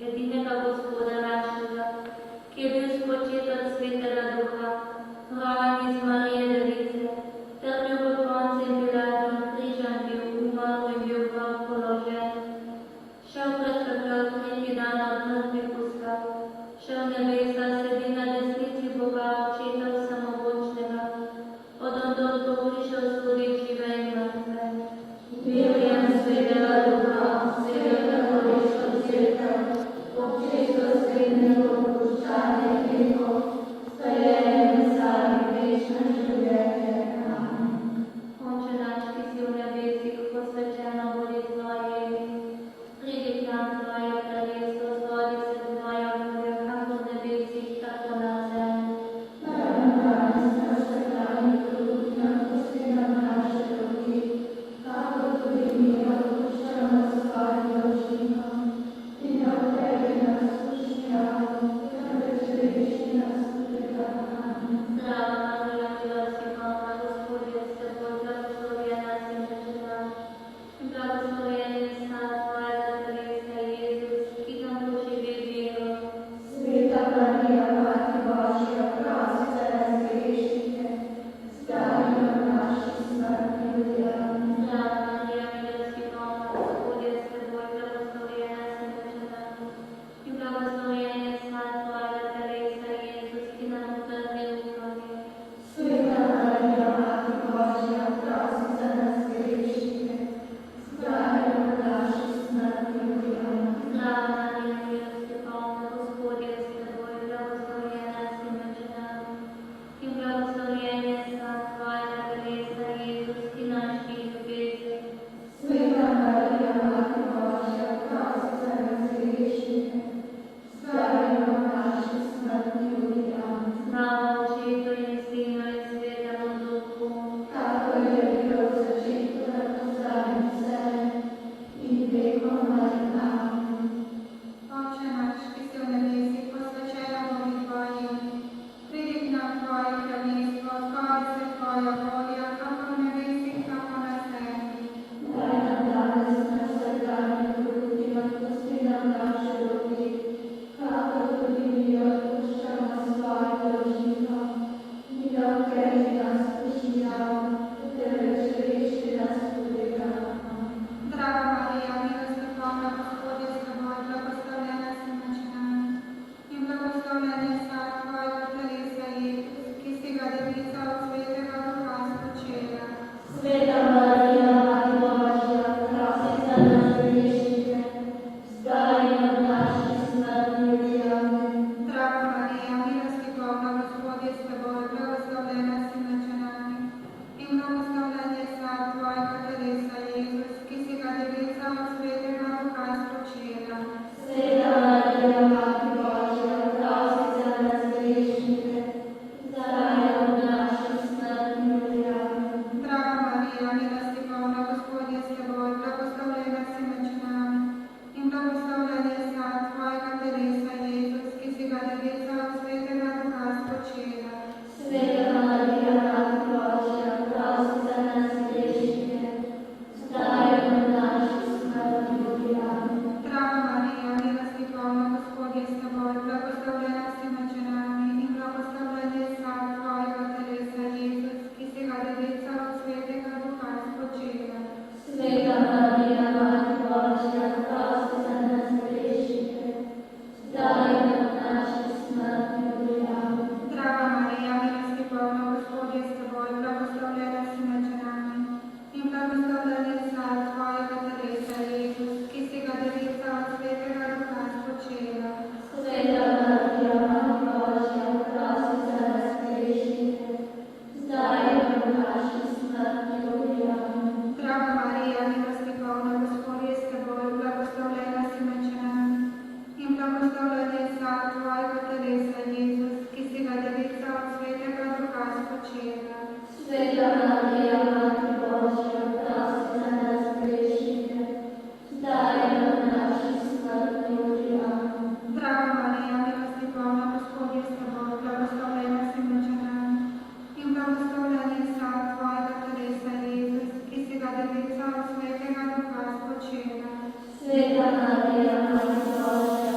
edinega Gospoda našega, ki je bil spočet od Svetega Duha, rojen iz Marije Device, trpel pod Poncijem Pilatom, križan bil, umrl in bil v grob položen. Šel pred pekel, tretji dan od mrtvih vstal, šel v nebesa, sedi na desnici Boga, Očeta Vsemogočnega, od ondod bo prišel sodit žive in mrtve. Verujem v Svetega Duha, Sveto katoliško cerkev, občestvo srednjega odpuščanja grehov, stojenje v slavi večno življenje. Amen. Oče naš, ki si v nebesih, posvečeno bodi tvoje ime. Pridi k nam tvoje kraljestvo, zgodi se tvoja volja, kakor v nebesih, tako na zemlji. Daj nam danes naš vsakdanji kruh in odpusti nam naše dolgi, kakor tudi mi odpuščamo svojim dolžnikom. In ne vpelji nas v skušnjavo, temveč reši nas hudega. Amen. Zdrava Marija, milosti polna, Gospod je s teboj, blagoslovljena si med ženami in blagoslovljen je san tvojega telesa, Jezus, ki nam poživi vero. Sveta Marija, Mati Božja, prosi za nas grešnike, zdaj in v naši smrtni uri. Amen. Zdrava Marija, milosti polna, Gospod je s teboj, blagoslovljena si med ženami in blagoslovljen je san tvojega telesa, Jezus, ki nam utrdi upanje. Sveta Marija, Mati Božja, prosi za nas grešnike, zdaj in v naši smrtni uri. Amen. Zdrava Marija, milosti polna, Gospod je s teboj, blagoslovljena si med ženami in blagoslovljen je san tvojega telesa, Jezus, ki naši ljubezni. Sveta Marija, Mati Božja, prosi za nas grešnike, zdaj in v naši smrtni uri. Amen. Slava Očetu in Sinu in Svetemu Duhu. Kakor je bilo v začetku, tako zdaj in vselej in vekomaj. Amen. Oče naš, ki si v nebesih, posvečeno bodi tvoje ime. Pridi k nam tvoje kraljestvo, zgodi se tvoja volja, kakor v nebesih, tako na zemlji. Daj nam danes naš vsakdanji kruh in odpusti nam naše dolgi, kakor tudi mi odpuščamo svojim dolžnikom. In ne vpelji nas v skušnjavo, temveč reši nas hudega. Amen. Draga Marija, milosti polna, Gospod je s teboj, blagoslovljena si med ženami in blagoslovljen je san tvojega telesa, Jezus, ki si ga Devica od Svetega Duha spočela. Sveta Marija, Mati Božja, prosi za nas grešnike, zdaj in v naši smrtni uri. Amen. Draga Marija, milosti polna, Gospod je s teboj, blagoslovljena si med ženami in blagoslovljen je san tvojega telesa, Jezus, ki si ga Devica od Svetega Duha spočela. Sveta Marija, Mati Božja, prosi za nas grešnike, zdaj in v naši smrtni uri. Amen. Draga Marija, milosti polna, Gospod je s teboj, blagoslovljena si med ženami in blagoslovljen je san tvojega telesa, Jezus, ki si ga Devica od Svetega Duha spočela. Sveta Marija, Mati Božja, prosi za nas grešnike, zdaj in v naši smrtni uri. Amen. Draga Marija, milosti polna, Gospod je s teboj, blagoslovljena si med ženami in blagoslovljen je san tvojega telesa, Jezus, ki si ga Devica od Svetega Duha spočela. Sveta Marija, Mati Božja, prosi za nas grešnike, zdaj in v naši smrtni uri. Amen. Draga Marija, milosti polna, Gospod je s teboj, blagoslovljena si med ženami in blagoslovljen je san tvojega telesa, Jezus, ki si ga Devica od Svetega Duha spočela. Sveta Marija, Mati Božja, prosi za nas grešnike, zdaj in v naši smrtni uri. Amen. Draga Marija, milosti polna, Gospod je s teboj, blagoslovljena si med ženami in blagoslovljen je san tvojega telesa, Jezus, ki si ga Devica od Svetega Duha spočela. Sveta Marija, Mati Božja, prosi za nas grešnike, zdaj in v naši smrtni uri. Amen. Draga Marija, milosti polna, Gospod je s teboj, blagoslovljena si med ženami in blagoslovljen je san tvojega telesa, Jezus, ki si ga Devica od Svetega Duha spočela. Sveta Marija, Mati Božja,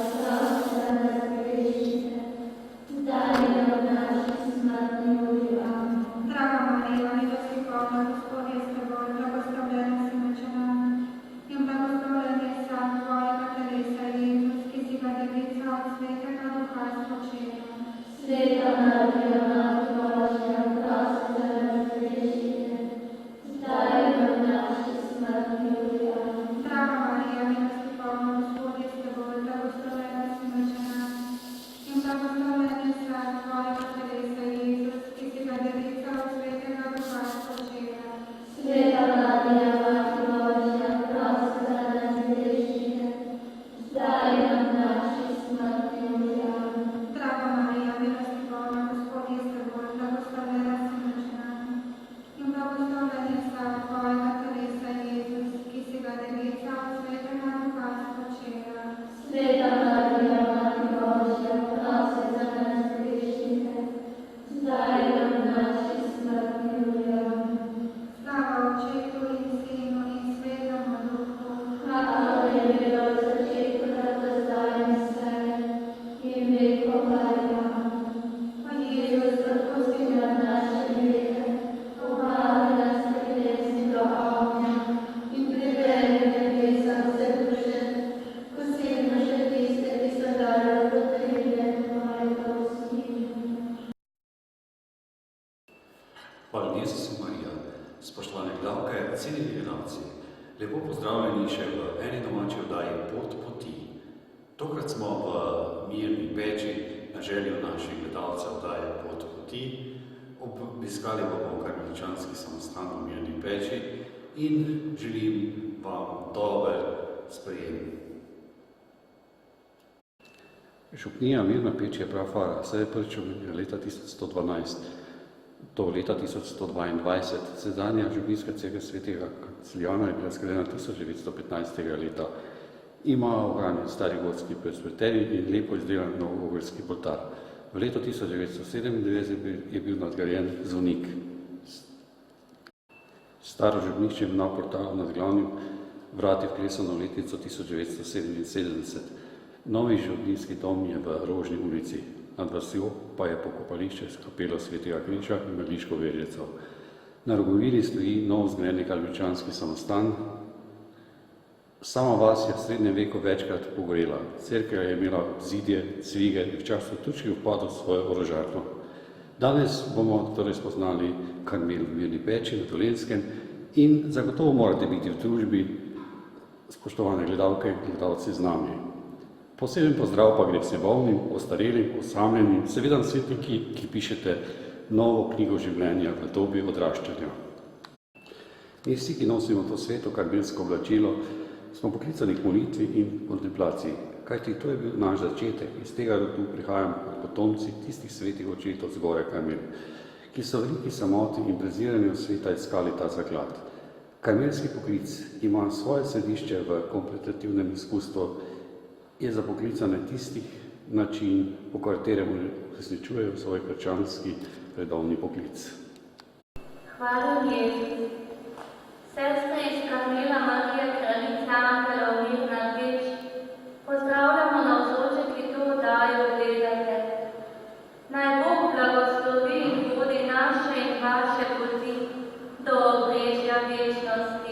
pozdravljeni še v eni domači oddaji Pot poti. Tokrat smo v Mirni Peči na željo naših gledalcev oddaje Pot poti. Obiskali bomo karmeličanski samostan v Mirni Peči in želim vam dober sprejem. Župnija Mirna Peč je prav fara, se je prvič omenila leta 1112 do leta 1122. Sedanja župnijska cerkev svetega Kancilijana je bila zgrajena 1915. leta. Ima ohranjen stari gorski presbyterij in lepo izdelan novogorski oltar. V letu 1997 je bil nadgrajen zvonik. Staro župnišče ima portal nad glavnim vrati vklesano v letnico 1977. Novi župnijski dom je v Rožni ulici, nad vasjo pa je pokopališče s kapelo Svetega Križa in Mrliško Verjeco. Na Rogovili stoji nov zgrajeni karmeličanski samostan. Sama vas je v srednjem veku večkrat pogorela. Cerkev je imela zidje, cvige in v času turških vpadov svojo orožarno. Danes bomo torej spoznali Karmel v Mirni Peči na Dolenjskem in zagotovo morate biti v družbi, spoštovane gledalke in gledalci, z nami. Poseben pozdrav pa gre vsem bolnim, ostarelim, osamljenim, seveda svetniki, ki pišete novo knjigo življenja v dobi odraščanja. Mi vsi, ki nosimo to sveto karmelsko oblačilo, smo poklicani k molitvi in kontemplaciji, kajti to je bil naš začetek. Iz tega rodu prihajamo kot potomci tistih svetih očetov z gore Karmel, ki so v veliki samoti in preziranju sveta iskali ta zaklad. Karmelski poklic ima svoje središče v kontemplativnem izkustvu, je za poklicane tistih način, po katerem uresničujejo svoj krščanski redovni poklic. Hvala Jezus. Sestre iz Karmela Marija Kraljica Angelov Mirna Peč, pozdravljamo navzoče, ki to oddajo gledate. Naj Bog blagoslovi in vodi naše in vaše poti do obrežja večnosti.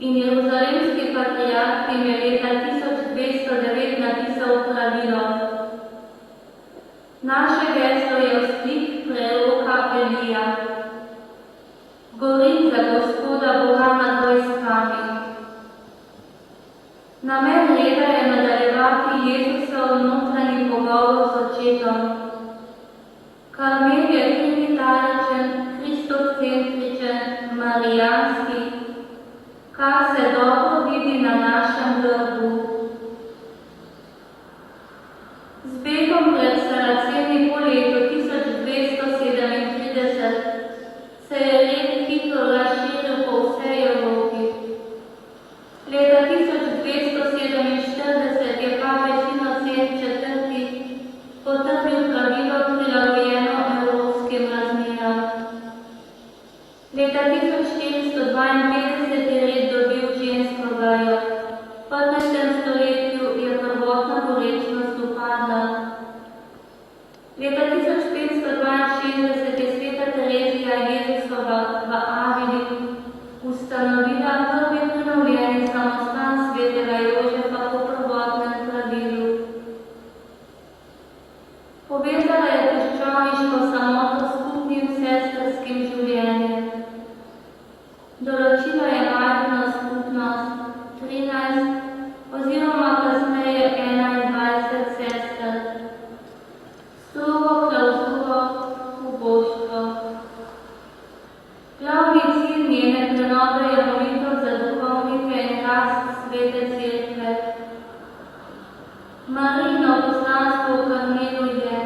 In jeruzalemski patriarh jim je leta 1209 napisal pravilo: Elija. Gori za Gospoda Boga nad vojskami. Namen reda je nadaljevati Jezusov notranji pogovor z očetom. Karmel je trinitaričen, kristocentričen, marijanski, kar se dobro vidi na našem grbu. Z begom pred Saraceni po letu 1237 se je red hitro razširil po vsej Evropi. Leta 1247 je papež Inocent IV. Potrdil pravilo prilagojeno evropskim razmeram. Leta 1452 je red dobil žensko vejo. V 15. stoletju je prvotna gorečnost upadla. Leta 1562 je sveta Terezija Jezusova v Avili ustanovila prvi prenovljeni samostan svetega Jožefa po prvotnem pravilu. Povezala je krščaniško samoto s skupnim sestrskim življenjem. Določila je majhno skupnost 13 oziroma kasneje 21 sester. Strogo klauzuro, ubožstvo. Glavni cilj njene prenove je molitev za duhovnike in rast svete cerkve. Marijino poslanstvo v Karmelu je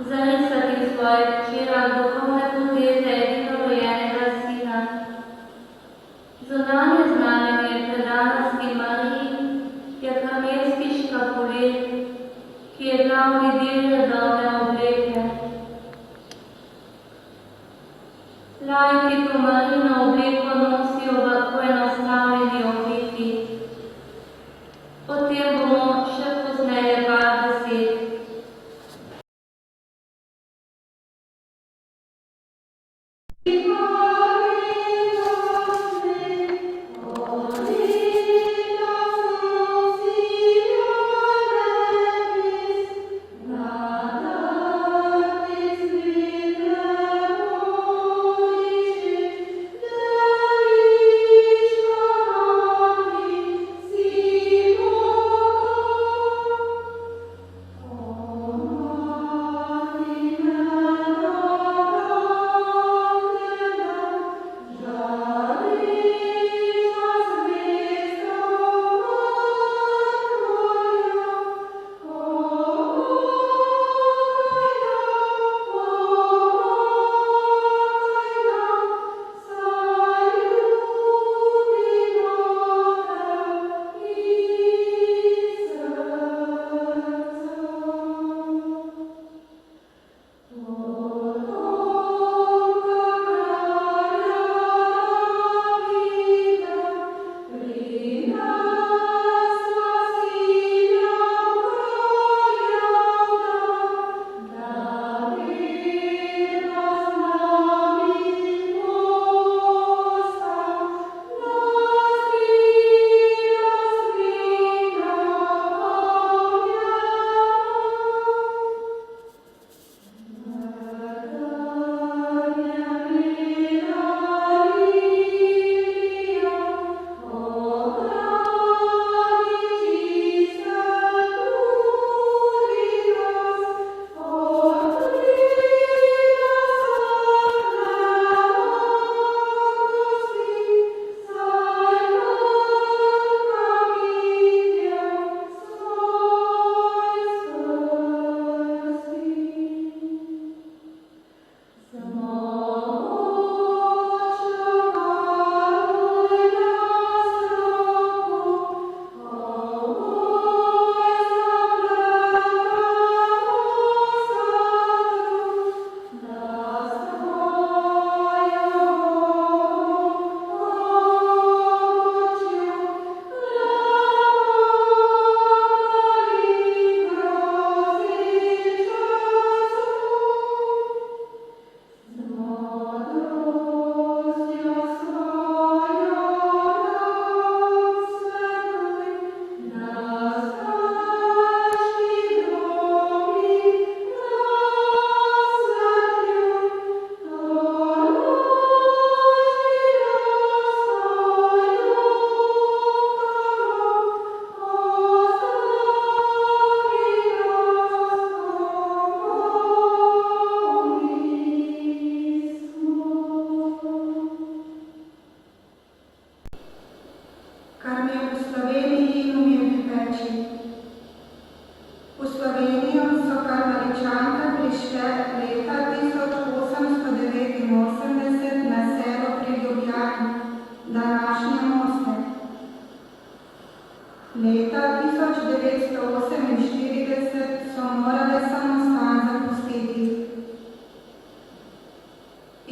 zarisati svoje hčera duhovne poteze edinorojenega sina. Zunanje znamenje predanosti Mariji je karmelski škapulir, ki je glavni del redovne obleke. Laiki to Marijino obleko nosijo v poenostavljeni obliki. O tem bomo še pozneje par besed. Thank you.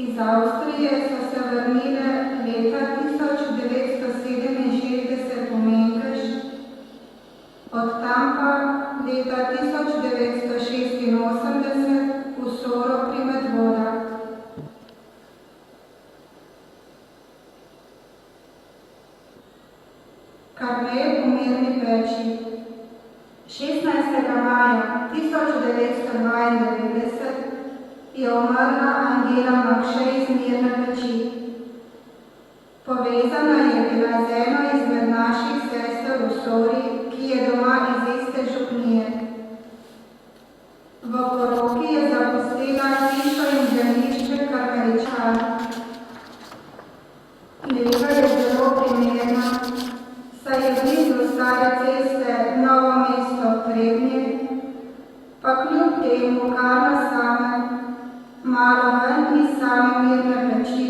Iz Avstrije so se vrnile leta 1967 v Mengeš, od tam pa leta 1986 v Soro pri Medvodah. Karmel v Mirni Peči. 16. maja 1992 je umrla Angela Makše iz Mirne Peči. Povezana je bila z eno izmed naših sester v Sori, ki je doma iz iste župnije. V poroki je zapustila hišo in zemljišče Karmeličan. Lega je zelo primerna, saj je blizu stare ceste Novo mesto Trebnje, pa kljub temu kar na samem, malo ven iz same Mirne Peči,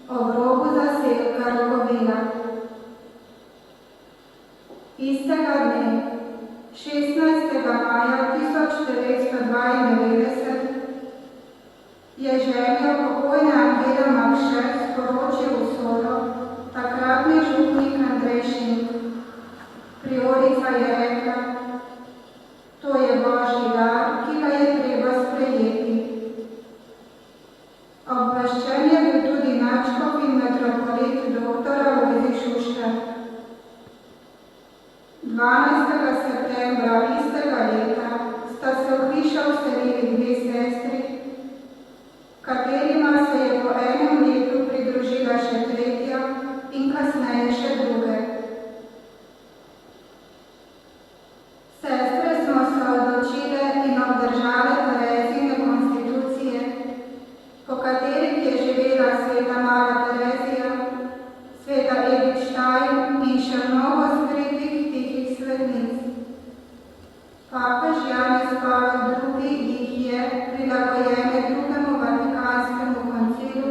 ob robu zaselka Rogovina. Istega dne, 16. maja 1992, je željo pokojne Angele Makše sporočil v Soro takratni župnik Andrej Šink. Priorica je rekla: to je Božji dar, ki ga je treba sprejeti. Obveščen je bil tudi nadškof in metropolit dr. Alojzij Šuštar. 12. septembra istega leta sta se v hišo vselili dve sestri, katerima se je po enem letu pridružila še tretja in kasneje še druge. Sestre smo se odločile in obdržale Terezine konstitucije, po katerih je živela sveta Mara Terezija, sveta Edith Stein in še mnogo skritih tihih svetnic. Papež Janez Pavel II jih je, prilagojene drugemu vatikanskemu koncilu,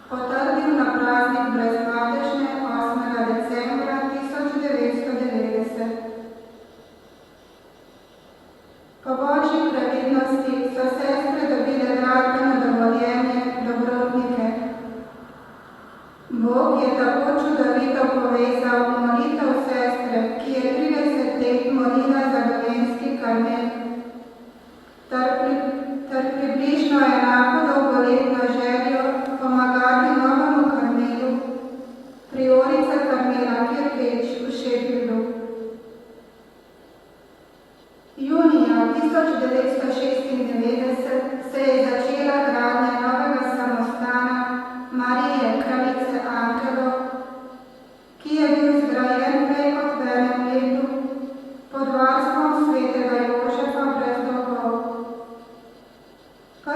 potrdil na praznik brezmadežne 8. decembra 1990. Po božji previdnosti so sestre dobile gradbeno dovoljenje Dobrotnike. Bog je tako čudovito povezal molitev sestre, ki je 30 let molila za dolenjski Karmel, ter približno enako dolgoletno željo pomagati novemu Karmelu, priorica Karmela Kirpeč v Šepildu. Junija 1996 se je začela gradnja novega samostana Marije Kraljice Angelov, ki je bil zgrajen prej kot v enem letu pod varstvom svetega Jožefa brez dolgov. 1.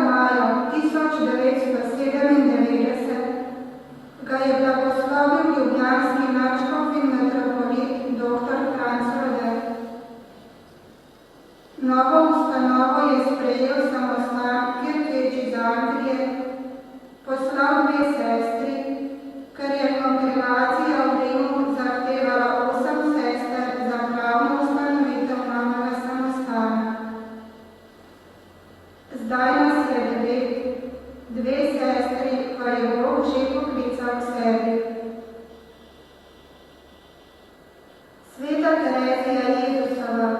maja 1997 ga je blagoslovil ljubljanski nadškof in metropolit dr. Franc Rode. Novo ustanovo je sprejel samostan Kirpeč iz Anglije, poslal dve sestri, ker je kongregacija v Rimu zahtevala 8 sester za pravno ustanovitev novega samostana. Zdaj nas je 9, dve sestri pa je Bog že poklical k sebi. Sveta Terezija Jezusova,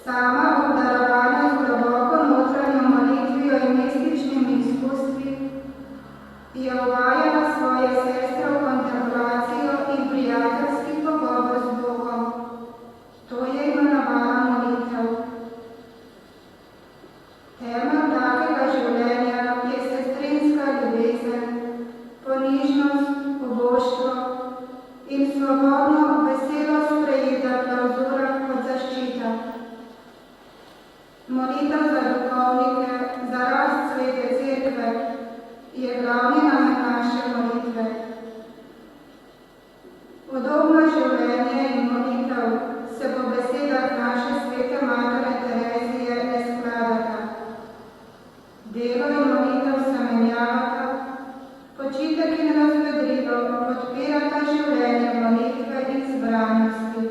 sama obdarovana z globoko notranjo molitvijo in mističnimi izkustvi, je uvajala svoje sestre v kontemplacijo in prijateljski pogovor z Bogom. To je imenovala molitev. Temelj takega življenja je sestrinska ljubezen, ponižnost, pobožstvo in svobodno, veselo sprejeta klavzura kot zaščita. Molitev za duhovnike, za rast svete cerkve je glavni namen naše molitve. Podobno življenje in molitev se po besedah naše svete matere Terezije ne skladata. Delo in molitev se menjavata, počitek in razvedrilo podpirata življenje molitve in zbranosti.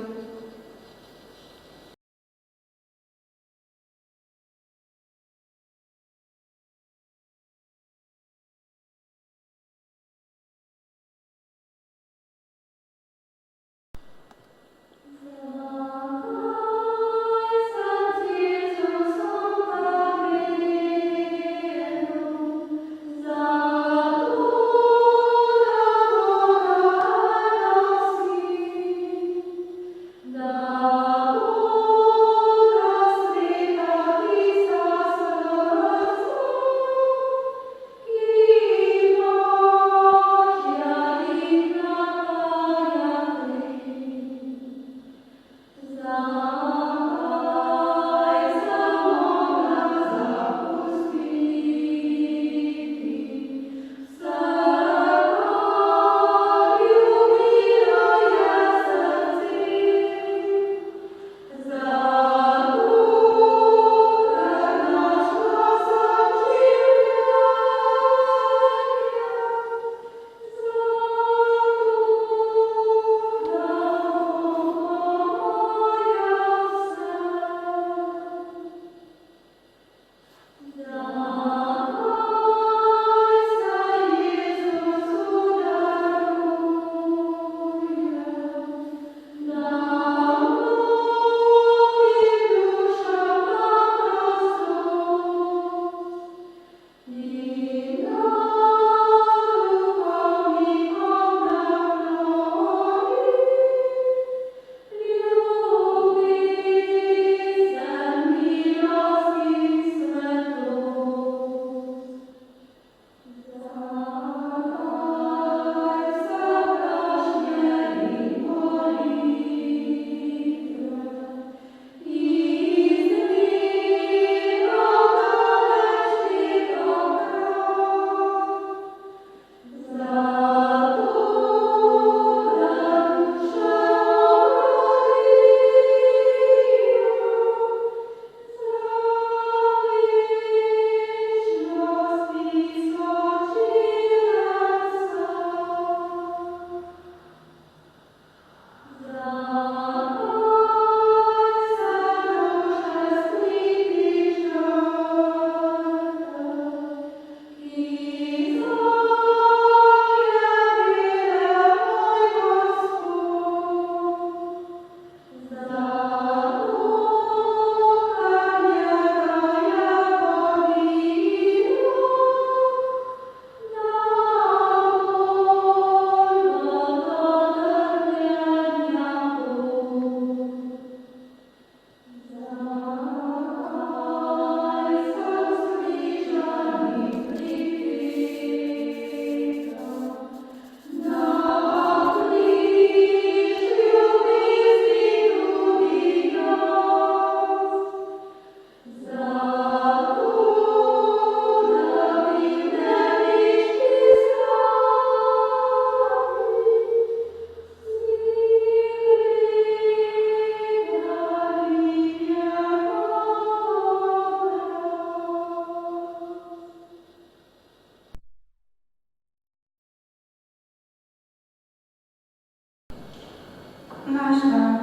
naš dan.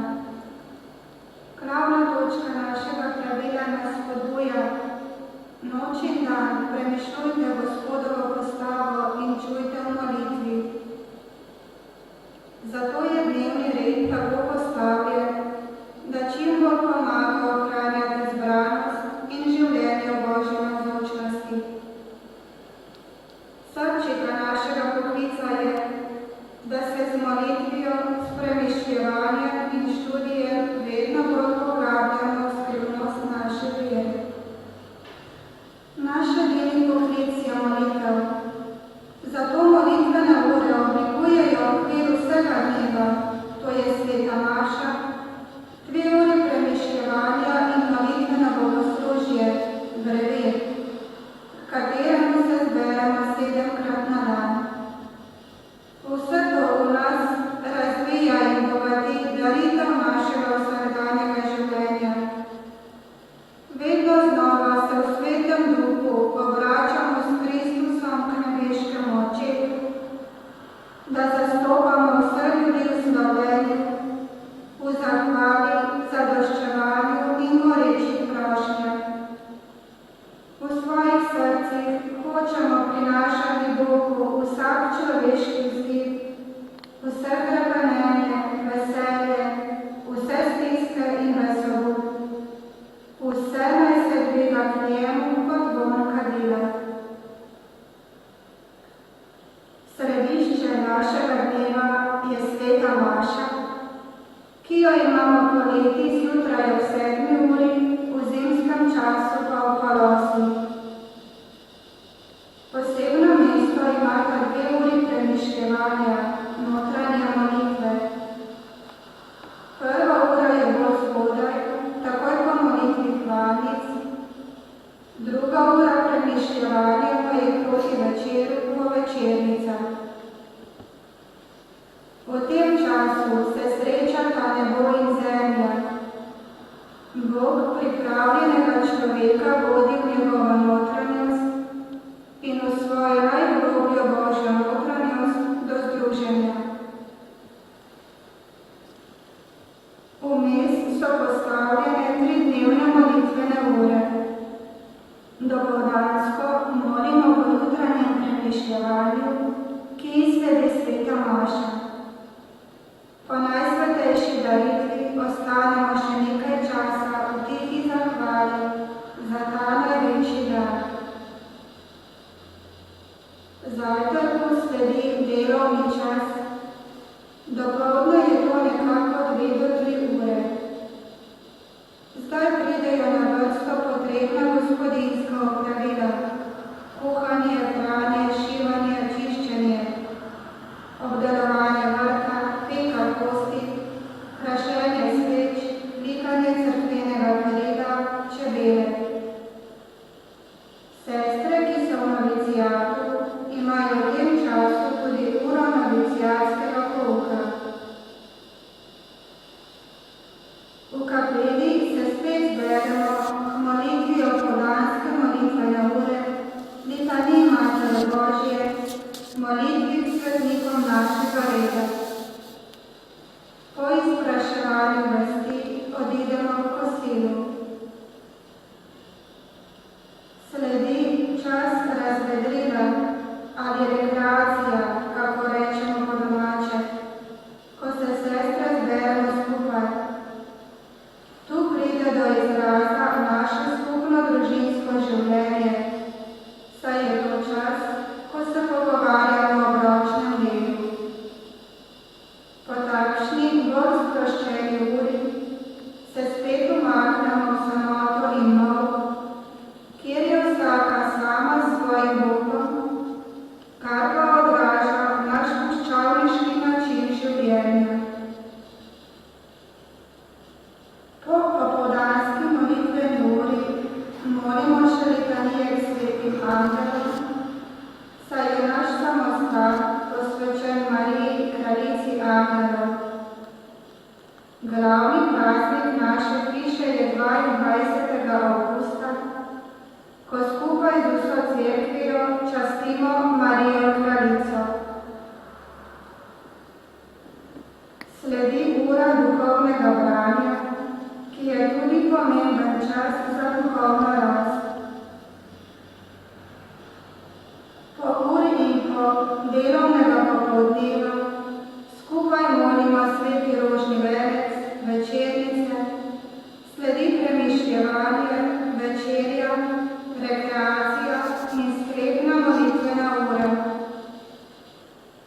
Glavna točka našega pravila nas spodbuja: noč in dan premišljujte Gospodovo postavo in čujte v molitvi. Zato je dnevni red tako postavljen, da čim bolj pomaga ohranjati zbranost in življenje v Božji navzočnosti. Srčika našega poklica je, da se z molitvijo, s premišljevanjem in študijem vedno bolj poglabljamo v skrivnost naše vere. Naš edini poklic je molitev. Zato molitvene ure oblikujejo okvir vsega dneva, to je sveta maša, 2 uri premišljevanja in molitveno bogoslužje, brevet, v katerem se zberemo 7-krat na dan. Vse to v nas razvija in bogati daritev našega vsakdanjega življenja. Vedno znova se v Svetem Duhu obračamo s Kristusom k nebeškemu Očetu, da zastopamo vse ljudi v slavljenju, v zahvali, zadoščevanju in gorečih prošnjah. V svojih srcih hočemo prinašati Bogu vsak človeški vzgib, vse trepenenje, veselje, vse stiske in veselje. Vse naj se dviga k njemu kot vonj kadila. Središče našega dneva je sveta maša, ki jo imamo poleti zjutraj ob 7. uri, v zimskem času pa ob pol 8. Posebno mesto imata 2 uri premišljevanja, notranje molitve. Prva ura je bolj zgodaj, takoj po molitvi hvalnic, druga ura premišljevanja pa je proti večeru po večernicah. V tem času se srečata nebo in zemlja. Bog pripravljenega človeka vodi v njegovo notranjost in v svojo najglobljo Božjo notranjost do združenja. Vmes so postavljene 3 dnevne molitvene ure. Dopoldansko molimo po jutranjem premišljevanju, ki sledi sveta maša. Po najsvetejši daritvi ostanemo še nekaj časa v tihi zahvali za ta največji dar. Zajtrku sledi delovni čas. Dopoldne je to nekako 2 do 3 ure. Zdaj pridejo na vrsto potrebna gospodinjska opravila: kuhanje, pranje, šivanje, čiščenje, obdelovanje vrta, peka kosti, krašenje sveč, likanje cerkvenega perila, čebele. Sestre, ki so v novicijatu, imajo v tem času tudi uro novicijatskega pouka. V kapeli se spet zberemo k molitvi opoldanske molitvene ure, litaniji Matere Božje, molitvi k svetnikom našega reda. Po izpraševanju vesti odidemo k kosilu. Sledi čas razvedriva ali rekreacija, kako rečemo po domače, ko se sestre zberemo skupaj. Tu pride do izraza naše skupno družinsko življenje, saj je to čas, ko se pogovarjamo o ročnem delu. Po takšni bolj sproščeni uri se spet umaknemo v samoto in molk, kjer je vsaka sama s svojim Bogom, kar pa odraža naš puščavniški način življenja. Po popoldanski molitveni uri molimo še litanije k svetim angelom, saj je naš samostan posvečen Mariji, kraljici angelov. Glavni praznik naše hiše je 22. avgusta, ko skupaj z vso cerkvijo častimo Marijo kraljico. Sledi ura duhovnega delovnega popoldneva skupaj molimo sveti rožni venec, večernice, sledi premišljevanje, večerja, rekreacija in sklepna molitvena ura.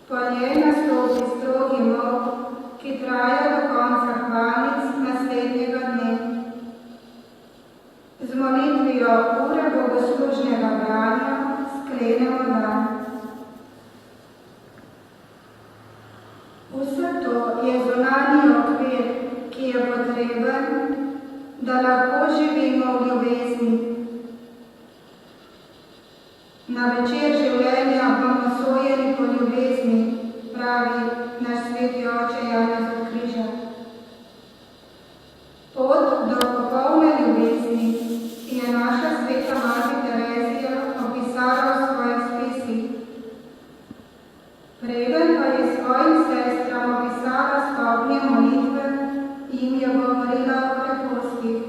Po njej nastopi strogi molk, ki traja do konca hvalnic naslednjega dne. Z molitvijo ure bogoslužnega branja sklenemo dan. Vse to je zunanji okvir, ki je potreben, da lahko živimo v ljubezni. Na večer življenja bomo sojeni po ljubezni, pravi naš sveti oče Janez od Križa. Pot do popolne ljubezni je naša sveta mati Terezija opisala v svojih spisih. Preden pa je svojim sestram opisala stopnje molitve, jim je govorila o krepostih.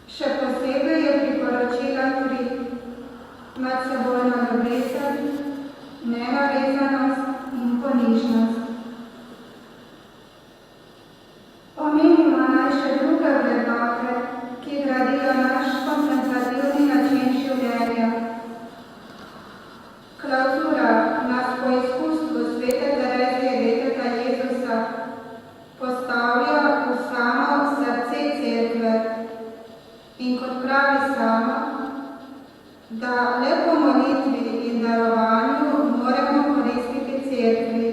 Še posebej je priporočila 3: medsebojno ljubezen, nenavezanost in ponižnost. Omenimo naj še druge vrednote, ki gradijo naš kontemplativni način življenja. Klavzura nas po izkustvu svete Terezije deteta Jezusa postavlja v samo srce cerkve in kot pravi sama, da le po molitvi in darovanju moramo koristiti cerkvi.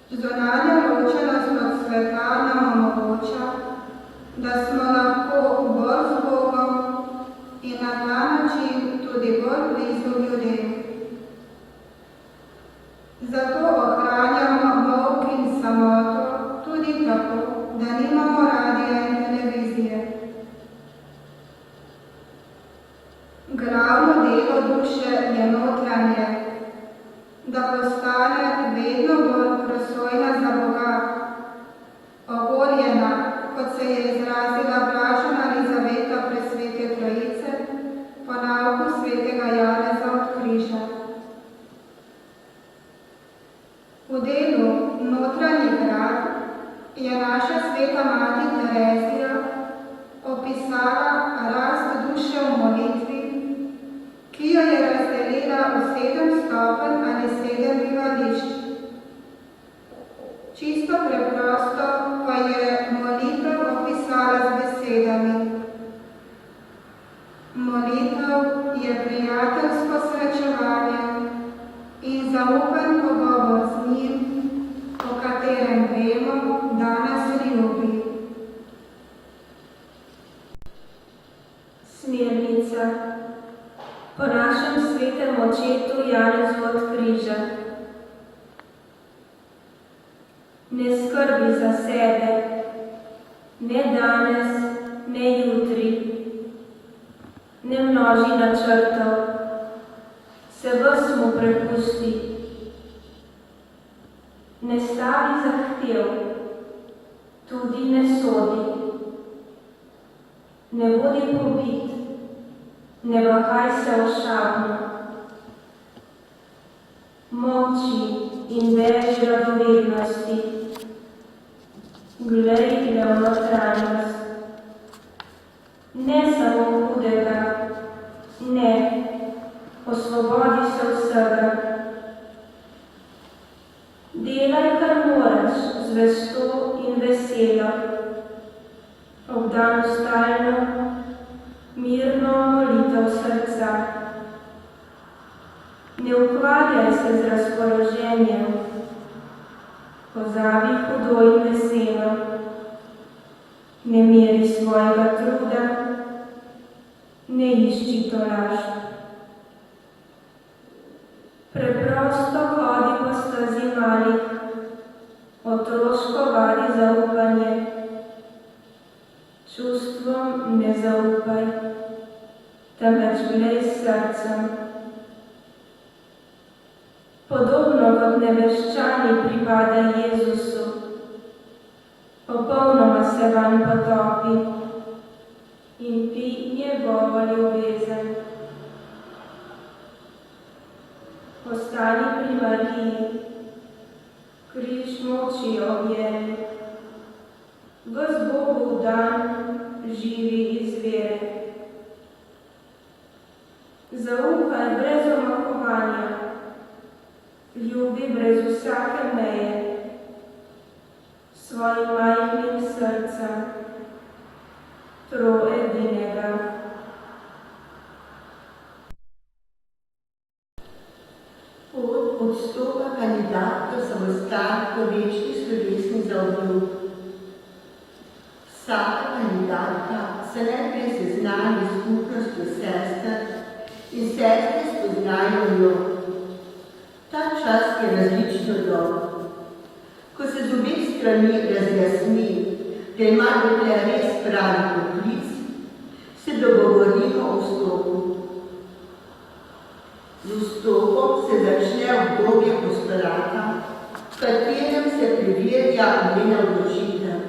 Zunanja ločenost od sveta nam omogoča, da smo lahko bolj z Bogom in na ta način tudi bolj blizu ljudem. Zato ohranjamo molk in samoto tudi tako, da nimamo radija in televizije. Glavno delo duše je notranje, da postane vedno bolj prosojna za Boga, ogorjena, kot se je izrazila blažena Elizaveta presvete Trojice po nauku svetega Janeza od Križa. V delu Notranji grad je naša sveta mati Terezija opisala rast duše v molitvi, ki jo je razdelila v 7 stopenj ali 7 bivališč. Čisto preprosto pa je molitev opisala z besedami. Molitev je prijateljsko srečevanje in zaupen pogovor z njim, o katerem vemo, da nas ljubi. Smernica po našem svetem očetu Janezu od Križa. Ne skrbi za sebe, ne danes, ne jutri. Ne množi načrtov, se ves mu prepusti. Ne stavi zahtev, tudi ne sodi. Ne bodi pobit, ne bahaj se ošabno. Molči in beži radovednosti. Glej le v notranjost. Ne samo hudega, ne, osvobodi se vsega. Delaj, kar moraš, zvesto in veselo. Obdan stalno, mirno molitev srca. Ne ukvarjaj se z razpoloženjem, pozabi hudo in veselo. Ne meri svojega truda, ne išči tolažb. Preprosto hodi po stezi malih, otroško vadi zaupanje. Čustvom ne zaupaj, temveč glej s srcem. Podobno kot nebeščani pripada Jezusu, popolnoma se vanj potopi in pij njegovo ljubezen. Ostani pri Mariji, križ moči objemi, ves Bogu dan živi iz vere. Zaupaj brez omahovanja, ljubi brez vsake meje, svojim majhnim srcem, troedinega. Pot odstopa kandidat do samostalnih povečnih slovesnih zaobljub. Vsaka kandidatka se najprej seznani s skupnostjo sester in sestre spoznajo njo. Ta čas je različno dolg. Ko se z obeh strani razjasni, da ima dekle res pravi poklic, se dogovorimo o vstopu. Z vstopom se začne obdobje postorata, v katerem se preverja njena odločitev.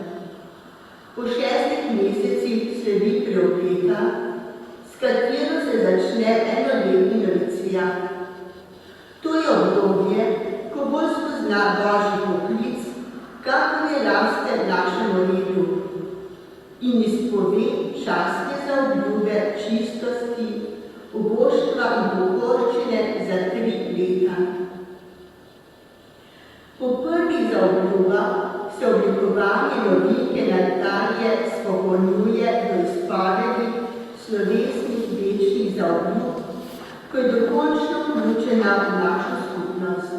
Po 6 mesecih sledi preobleka, s katero se začne enoletni noviciat. To je obdobje, ko bolj spozna Božji poklic, kakor je lasten našemu redu, in izpove častne zaobljube čistosti, uboštva in pokoričenja za 3 leta. Po prvih zaobljubah se oblikovanje novinke Natalije spopolnjuje v izpovedi slovesnih večnih zaobljub, ko je dokončno vključena v našo skupnost.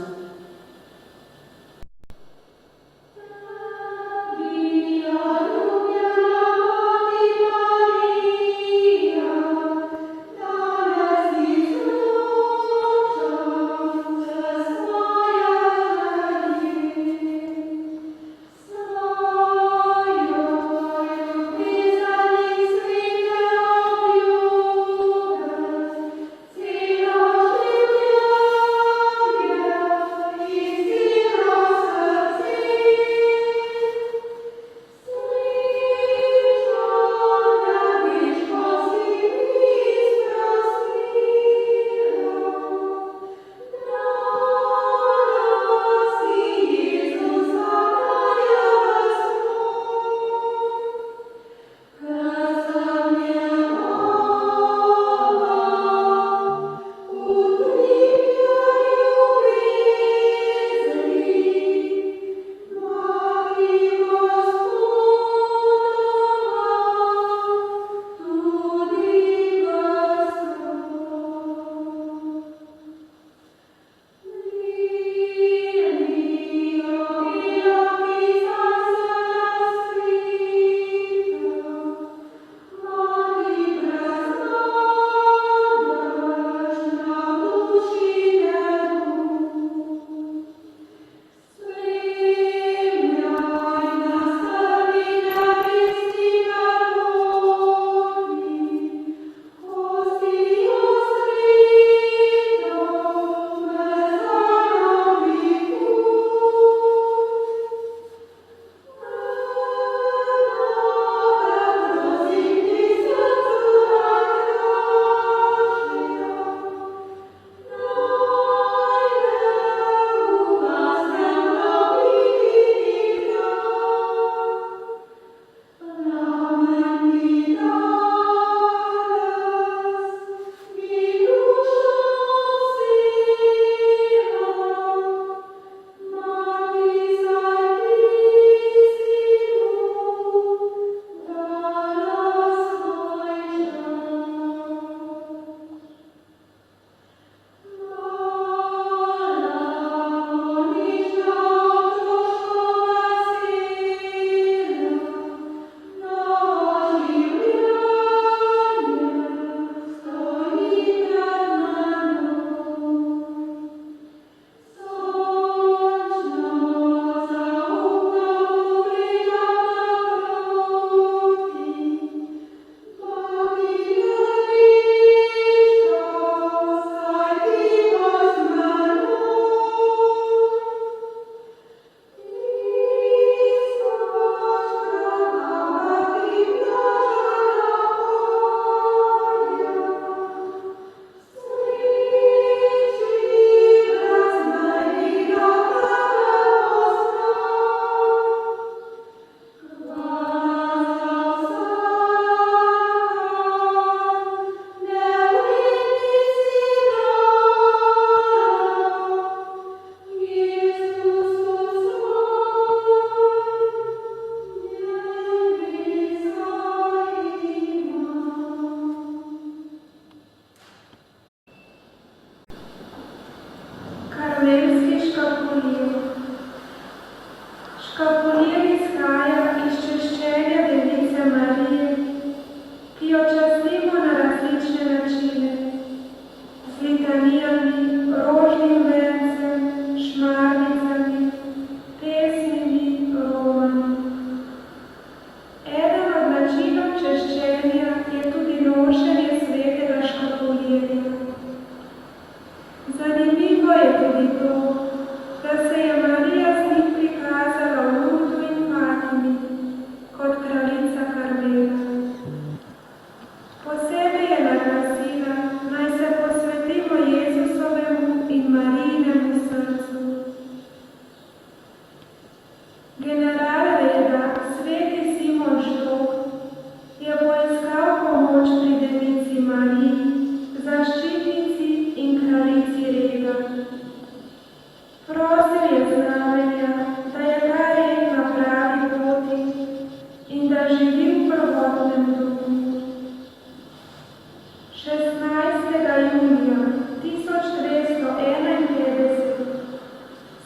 junija 1251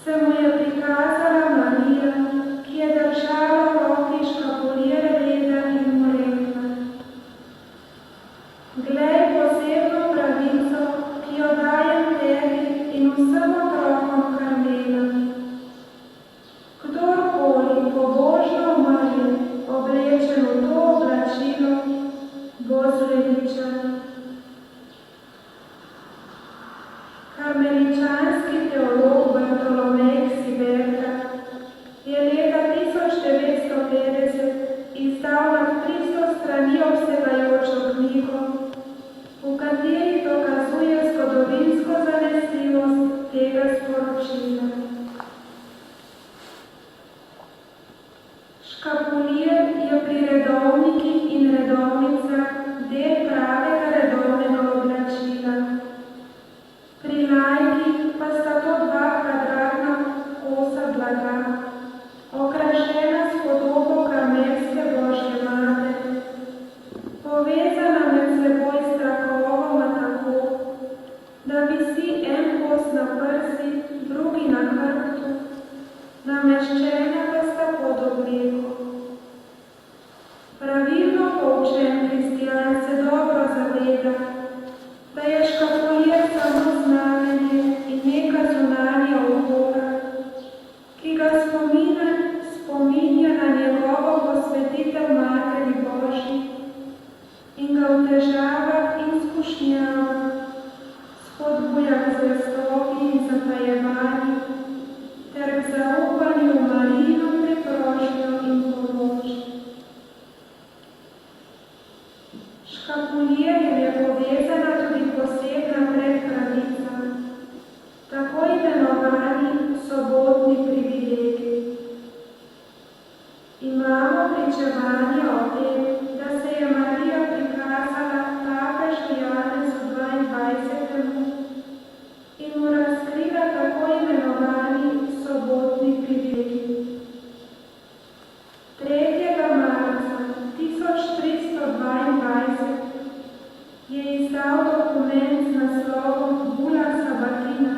se mu je prikazala Marija, ki je držala v roki škapulir reda in mu rekla: Glej posebno pravico, ki jo dajem tebi in vsem otrokom Karmela. Kdorkoli pobožno umrli, oblečen v to oblačilo, bo zveličan. Karmeličanski teolog Bartolomej Ksiberta je leta 1950 izdal nad 300 strani obsegajočo knjigo, v kateri dokazuje zgodovinsko zanesljivost tega sporočila. Škapulir je pri redovnikih in redovnicah del pravega redovnega oblačila. Pri laikih pa sta to 2 kvadratna kosa blaga, okrašena s podobo karmelske Božje Matere, povezana med seboj s trakovoma tako, da visi en kos na prsi, drugi na hrbtu, nameščena pa sta pod obleko. Pravilno poučen kristjan se dobro zaveda, da je škapulir samo znamenje in neka zunanja opora, ki ga spominja na njegovo posvetitev Materi Božji in ga v težavah in skušnjavah spodbuja k zvestobi in zatajevanju ter k zaupanju v Marijino priprošnjo in pomoč. Škapulirjem je povezana tudi posebna predpravica, tako imenovani sobotni privilegij. Imamo pričevanje o tem, da se je Marija prikazala papežu Janezu 22. in mu razkrila tako imenovani sobotni privilegij. 3. marca 1322 je izdal dokument z naslovom Bula Sabatina,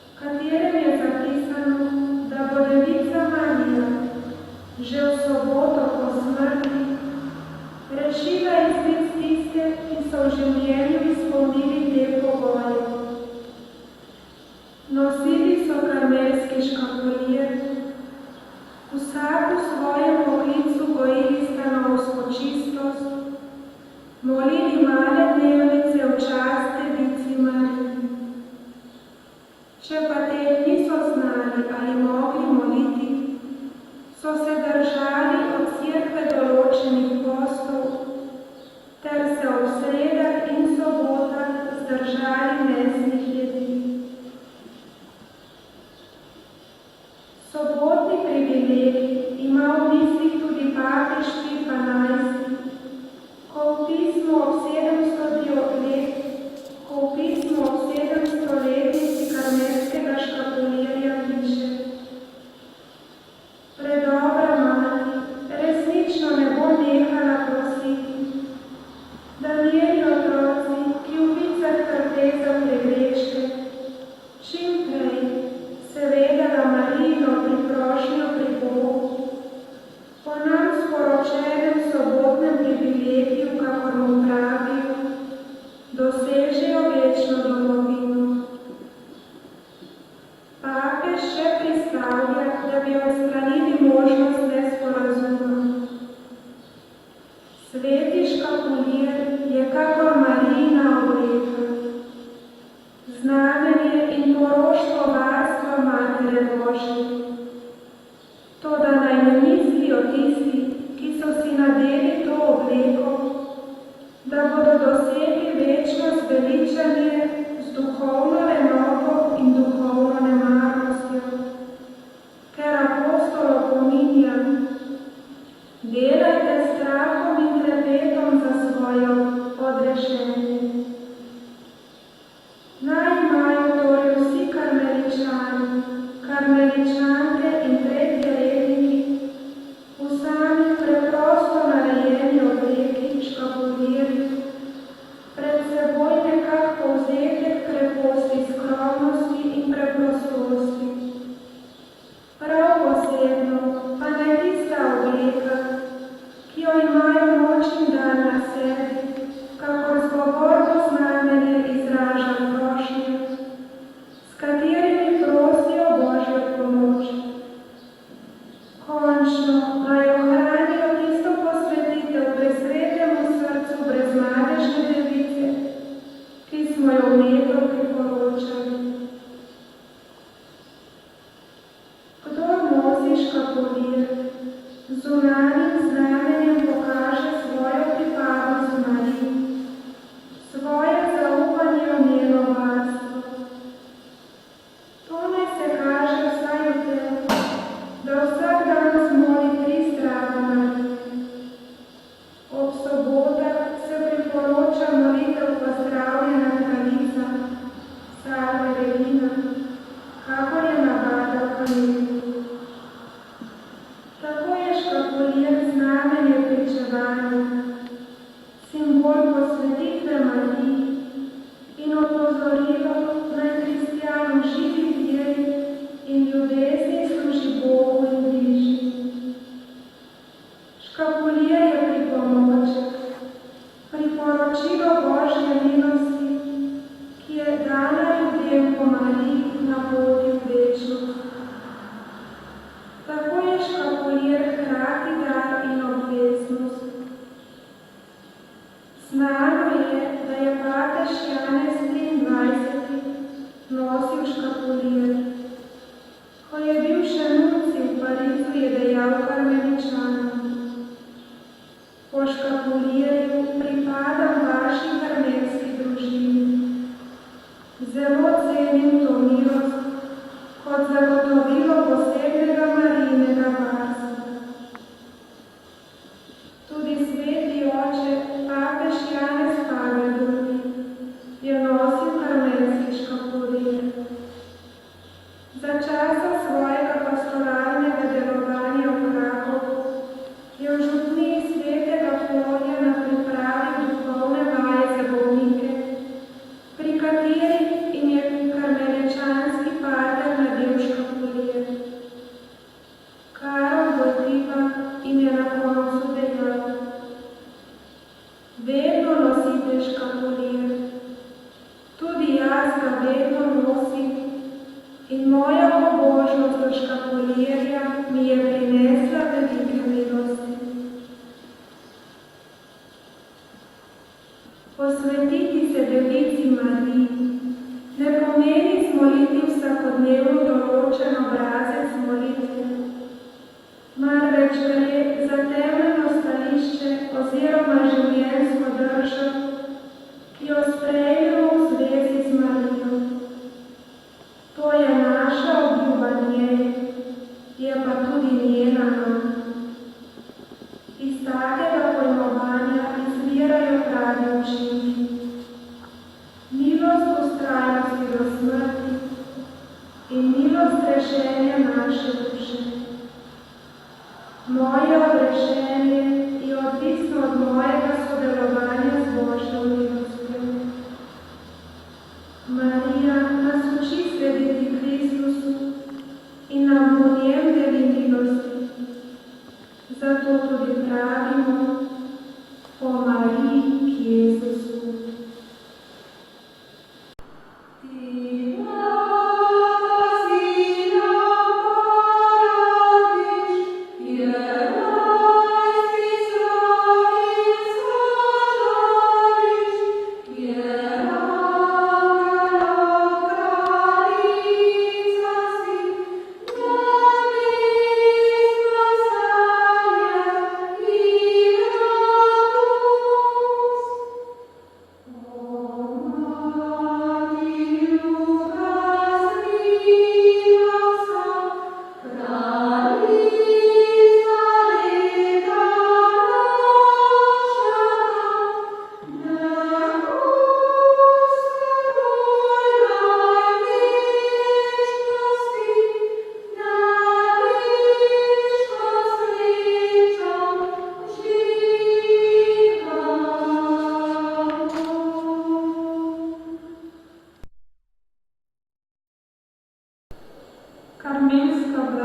v katerem je zapisano, da bo Devica Marija že v soboto po smrti rešila izmed tiste, ki so v življenju izpolnili te pogoje. Nosili so karmelski škapulir, vsak v svojem poklicu gojili stanovsko čistost, molili male dnevnice v čast Devici Mariji. Če pa teh niso znali ali mogli moliti, so se držali od cerkve določenih postov ter se ob sredah in sobotah zdržali mesnih jedi. Sobotni privilegij ima v mislih tudi papež Pij XII, ko v pismu ob 700-letnici karmelskega škapulirja piše: Predobra mati resnično ne bo nehala prositi, da njeni otroci, ki v vicah trpeza pregreške, čim prej, seveda na Marijino priprošnjo pri Bogu, po nam sporočenem sobotnem privilegiju, kakor mu pravijo, dosežejo večno domovino. Papež še pristavlja, da bi odstranili možnost nesporazuma. Sveti škapulir je kakor Marijina obleka, znamenje in poroštvo varstva Matere Božje. Toda naj ne mislijo tisti, ki so si nadeli to obleko, da bodo dosegli večno zveličanje z duhovno lenobo in duhovno nemarnostjo, ker apostol opominja: delajte s strahom in trepetom za svojo odrešenje. Naj imajo torej vsi karmeličani, karmeličanke in tretjeredniki v samih preprosto narejenih in preprostosti. Prav posebno pa naj tista obleka, ki jo imajo noč in dan na sebi, kakor zgovorno znamenje izraža prošnje, s katerimi prosijo Božjo pomoč. Končno naj ohranijo tisto posvetitev presvetemu srcu brezmadežne device, ki smo jo vneto priporočali.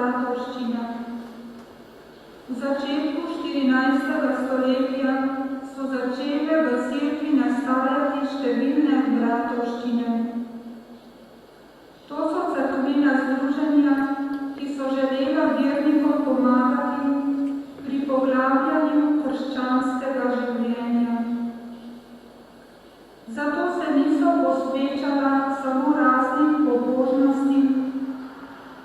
bratovščine. V začetku 14. stoletja so začele v cerkvi nastajati številne bratovščine. To so cerkvena združenja, ki so želela vernikom pomagati pri poglabljanju krščanskega življenja. Zato se niso posvečala samo raznim pobožnostim,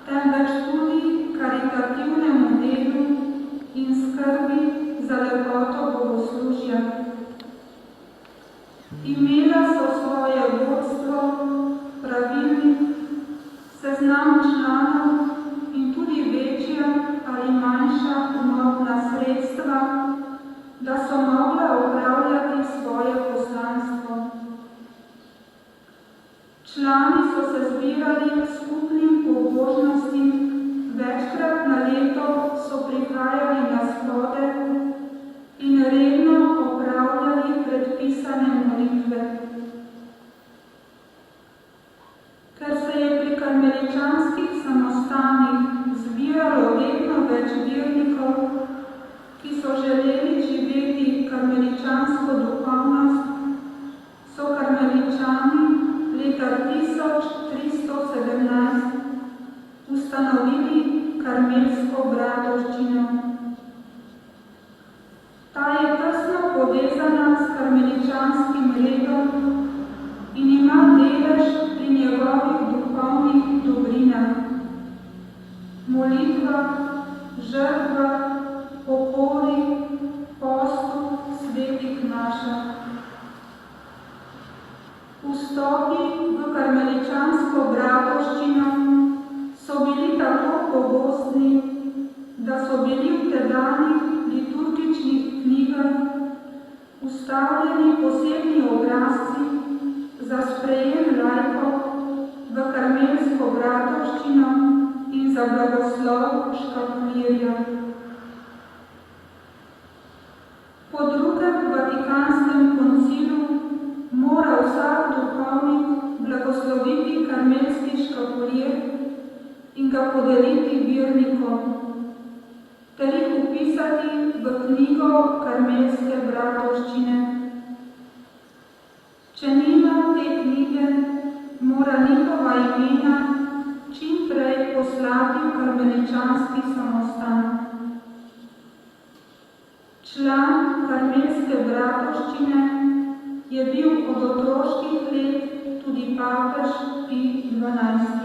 temveč tudi karitativnemu delu in skrbi za lepoto bogoslužja. Imela so svoje vodstvo, pravilnik, seznam članov in tudi večja ali manjša umovna sredstva, da so mogla opravljati svoje poslanstvo. Člani so se zbirali k skupnim pobožnostim, večkrat na leto so prihajali na shode in redno opravljali predpisane molitve. Ker se je pri karmeličanskih samostanih zbiralo vedno več vernikov, ki so želeli živeti karmeličansko duhovnost, so karmeličani leta 1317 ustanovili karmelsko bratovščino. Ta je tesno povezana s karmeličanskim redom in ima delež pri njegovih duhovnih dobrinah, molitvah, žrtvah, pokori, postu, svetih našah. Vstopi v karmeličansko bratovščino so bili tako pogostni, da so bili v tedanjih liturgičnih knjigah ustavljeni posebni obrazci za sprejem laikov v karmelsko bratovščino in za blagoslov škatulirja. Po drugem Vatikanskem koncilu mora vsak duhovnik blagosloviti karmelski škapulir in ga podeliti vernikom, ter jih vpisati v knjigo karmelske bratovščine. Če nima te knjige, mora njihova imena čim prej poslati v karmeličanski samostan. Član karmelske bratovščine je bil od otroških let tudi papež Pij XII.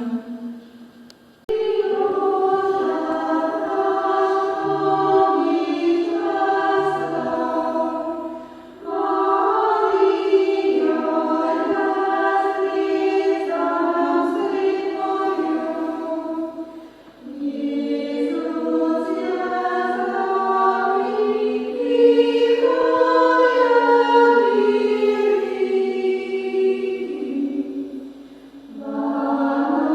Amen.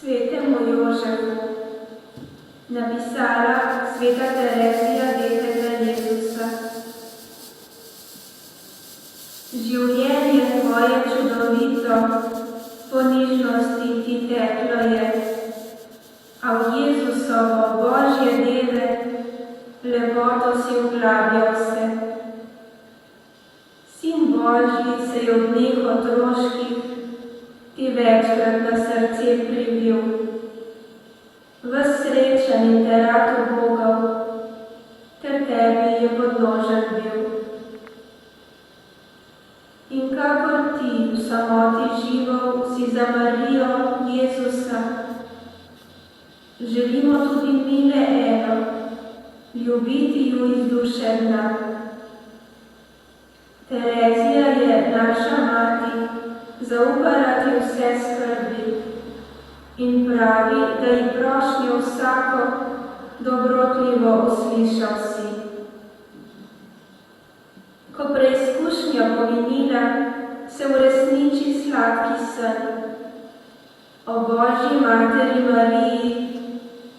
Svetemu Jožefu, napisala sveta Terezija detega Jezusa. Življenje tvoje čudovito, po nižnosti ti teklo je, a v Jezusovo Božje dele lepoto si vglabljal se. Sin Božji se je v dneh otroških ti večkrat na srce pribil. Ves srečen in te rad ubogal, ter tebi je podložen bil. In kakor ti v samoti žival si za Marijo Jezusa, želimo tudi mi le eno, ljubiti ju iz duše dna. Terezija je naša mati, zaupala ti vse skrbi in pravi, da ji prošnjo vsako dobrotljivo uslišal si. Ko preizkušnja pominila, se uresniči sladki sen. O Božji materi Mariji,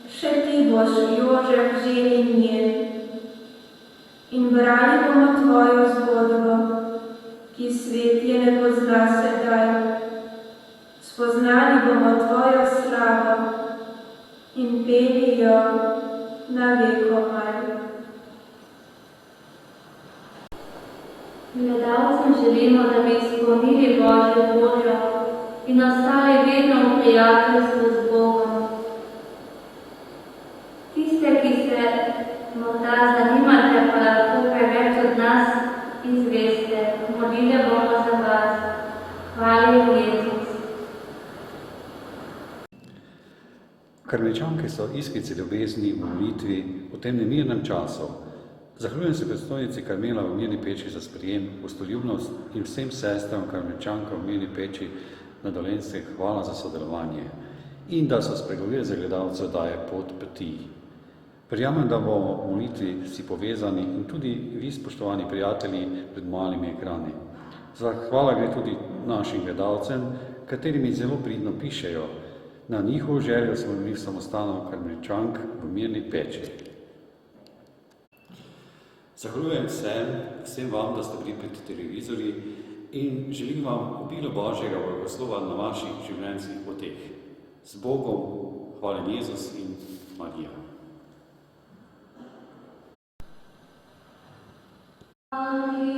še ti boš, Jožef, ženin njen. In brali bomo tvojo zgodbo, ki svet je ne pozna sedaj. Spoznali bomo tvojo slavo in peli jo na vekomaj. Gledalcem želimo, da bi izpolnili Božjo voljo in ostali vedno v prijateljstvu z Bogom. Tiste, ki se morda zanimate, pa lahko kaj več od nas izveste. Molile bomo za vas. Hvala Jezus. Karmeličanke so iskrice ljubezni v molitvi v tem nemirnem času. Zahvaljujem se predstojnici Karmela v Mirni peči za sprejem, gostoljubnost in vsem sestram karmeličankam v Mirni peči na Dolenjske hvala za sodelovanje in da so spregovorili za gledalce daje pot poti. Verjamem, da bomo v molitvi si povezani in tudi vi, spoštovani prijatelji, pred malimi ekrani. Zahvala gre tudi našim gledalcem, katerimi zelo pridno pišejo. Na njihovo željo smo bili v samostanu karmeličank v Mirni peči. Zahvaljujem vsem vam, da ste bili pred televizorji in želim vam obilo Božjega blagoslova na vaših življenjskih poteh. Z Bogom, hvala Jezus in Marija. Amen.